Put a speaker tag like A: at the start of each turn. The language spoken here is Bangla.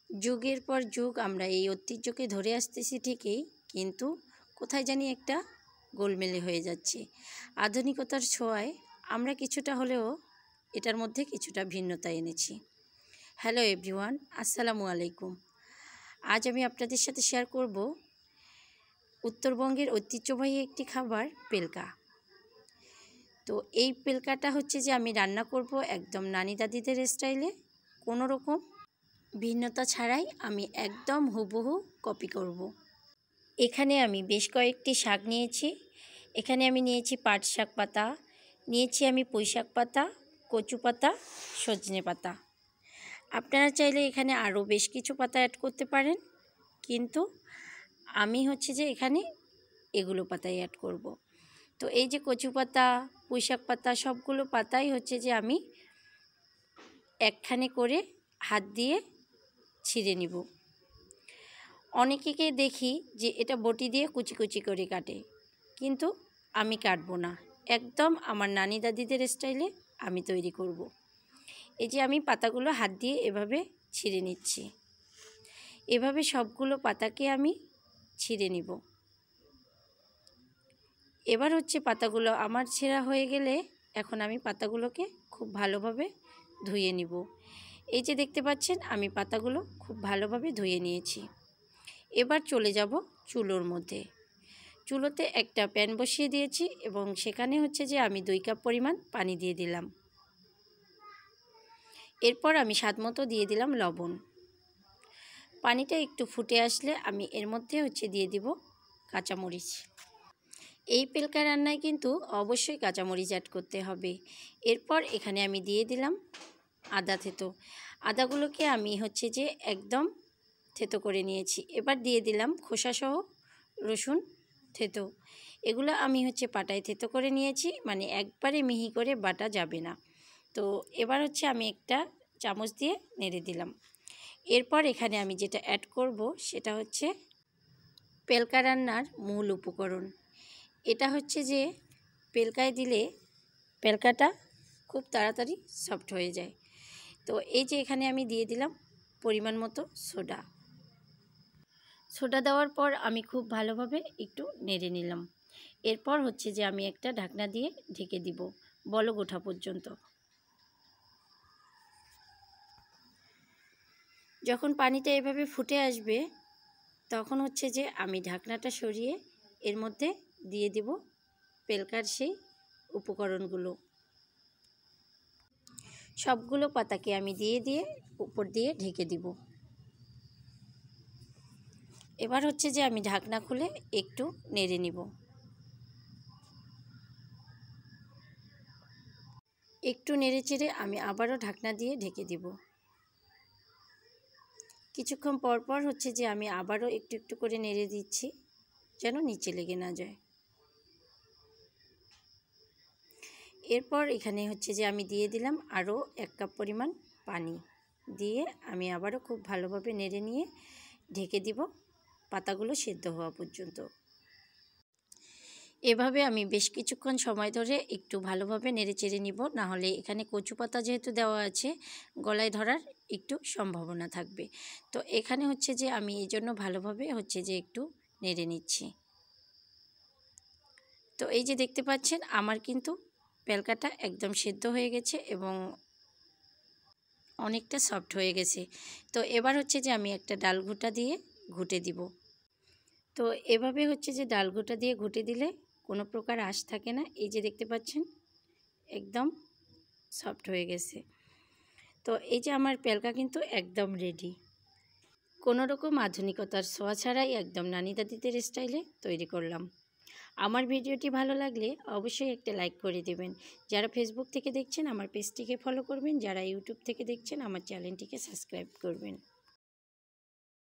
A: যুগের পর যুগ আমরা এই ঐতিহ্যকে ধরে আসতেছি ঠিকই, কিন্তু কোথায় জানি একটা গোলমেলে হয়ে যাচ্ছে। আধুনিকতার ছোঁয়ায় আমরা কিছুটা হলেও এটার মধ্যে কিছুটা ভিন্নতা এনেছি। হ্যালো এভরিওয়ান, আসসালামু আলাইকুম। আজ আমি আপনাদের সাথে শেয়ার করব উত্তরবঙ্গের ঐতিহ্যবাহী একটি খাবার পেলকা। তো এই পেলকাটা হচ্ছে যে আমি রান্না করব একদম নানি দাদিদের স্টাইলে, কোনো রকম ভিন্নতা ছাড়াই আমি একদম হুবহু কপি করব। এখানে আমি বেশ কয়েকটি শাক নিয়েছি। এখানে আমি নিয়েছি পাট শাক পাতা, নিয়েছি আমি পুঁই শাক পাতা, কচু পাতা, সজনে পাতা। আপনারা চাইলে এখানে আরও বেশ কিছু পাতা অ্যাড করতে পারেন, কিন্তু আমি হচ্ছে যে এখানে এগুলো পাতাই অ্যাড করব। তো এই যে কচু পাতা, পুঁই শাক পাতা, সবগুলো পাতাই হচ্ছে যে আমি একখানে করে হাত দিয়ে ছিঁড়ে নিব। অনেকেকে দেখি যে এটা বটি দিয়ে কুচি কুচি করে কাটে, কিন্তু আমি কাটবো না, একদম আমার নানি দাদিদের স্টাইলে আমি তৈরি করব। এই যে আমি পাতাগুলো হাত দিয়ে এভাবে ছিঁড়ে নিচ্ছি। এভাবে সবগুলো পাতাকে আমি ছিঁড়ে নিব। এবার হচ্ছে পাতাগুলো আমার ছেঁড়া হয়ে গেলে এখন আমি পাতাগুলোকে খুব ভালোভাবে ধুয়ে নিব। এই যে দেখতে পাচ্ছেন আমি পাতাগুলো খুব ভালোভাবে ধুয়ে নিয়েছি। এবার চলে যাব চুলোর মধ্যে। চুলোতে একটা প্যান বসিয়ে দিয়েছি এবং সেখানে হচ্ছে যে আমি 2 কাপ পরিমাণ পানি দিয়ে দিলাম। এরপর আমি স্বাদমতো দিয়ে দিলাম লবণ। পানিটা একটু ফুটে আসলে আমি এর মধ্যে হচ্ছে দিয়ে দিব কাঁচামরিচ। এই পেলকা রান্নায় কিন্তু অবশ্যই কাঁচামরিচ অ্যাড করতে হবে। এরপর এখানে আমি দিয়ে দিলাম আদা থেতো। আদাগুলোকে আমি হচ্ছে যে একদম থেতো করে নিয়েছি। এবার দিয়ে দিলাম খোসাসহ রসুন থেতো। এগুলো আমি হচ্ছে পাটায় থেতো করে নিয়েছি, মানে একবারে মিহি করে বাটা যাবে না। তো এবার হচ্ছে আমি একটা চামচ দিয়ে নেড়ে দিলাম। এরপর এখানে আমি যেটা অ্যাড করব সেটা হচ্ছে পেলকা রান্নার মূল উপকরণ। এটা হচ্ছে যে পেলকায় দিলে পেলকাটা খুব তাড়াতাড়ি সফট হয়ে যায়। তো এই যে এখানে আমি দিয়ে দিলাম পরিমাণ মতো সোডা। সোডা দেওয়ার পর আমি খুব ভালোভাবে একটু নেড়ে নিলাম। এরপর হচ্ছে যে আমি একটা ঢাকনা দিয়ে ঢেকে দিব বলক ওঠা পর্যন্ত। যখন পানিটা এভাবে ফুটে আসবে তখন হচ্ছে যে আমি ঢাকনাটা সরিয়ে এর মধ্যে দিয়ে দিব পেলকার সেই উপকরণগুলো। সবগুলো পাতাকে আমি দিয়ে উপর দিয়ে ঢেকে দিব। এবার হচ্ছে যে আমি ঢাকনা খুলে একটু নেড়ে নিব। একটু নেড়ে চেড়ে আমি আবারও ঢাকনা দিয়ে ঢেকে দিব। কিছুক্ষণ পর পর হচ্ছে যে আমি আবারও একটু একটু করে নেড়ে দিচ্ছি যেন নিচে লেগে না যায়। এরপর এখানে হচ্ছে যে আমি দিয়ে দিলাম আরও 1 কাপ পরিমাণ পানি। দিয়ে আমি আবারও খুব ভালোভাবে নেড়ে নিয়ে ঢেকে দিব পাতাগুলো সেদ্ধ হওয়া পর্যন্ত। এভাবে আমি বেশ কিছুক্ষণ সময় ধরে একটু ভালোভাবে নেড়ে চেড়ে নিব, নাহলে এখানে কচু পাতা যেহেতু দেওয়া আছে গলায় ধরার একটু সম্ভাবনা থাকবে। তো এখানে হচ্ছে যে আমি এই জন্য ভালোভাবে হচ্ছে যে একটু নেড়ে নিচ্ছি। তো এই যে দেখতে পাচ্ছেন আমার কিন্তু পেলকাটা একদম সেদ্ধ হয়ে গেছে এবং অনেকটা সফট হয়ে গেছে। তো এবার হচ্ছে যে আমি একটা ডাল ঘুঁটা দিয়ে ঘুঁটে দিব। তো এভাবে হচ্ছে যে ডাল ঘুঁটা দিয়ে ঘুঁটে দিলে কোনো প্রকার আঁশ থাকে না। এই যে দেখতে পাচ্ছেন একদম সফট হয়ে গেছে। তো এই যে আমার পেলকা কিন্তু একদম রেডি। কোনো রকম আধুনিকতার ছোঁয়া ছাড়াই একদম নানি দাদিদের স্টাইলে তৈরি করলাম। আমার ভিডিওটি ভালো লাগলে অবশ্যই একটা লাইক করে দেবেন। যারা ফেসবুক থেকে দেখছেন আমার পেজটিকে ফলো করবেন, যারা ইউটিউব থেকে দেখছেন আমার চ্যানেলটিকে সাবস্ক্রাইব করবেন।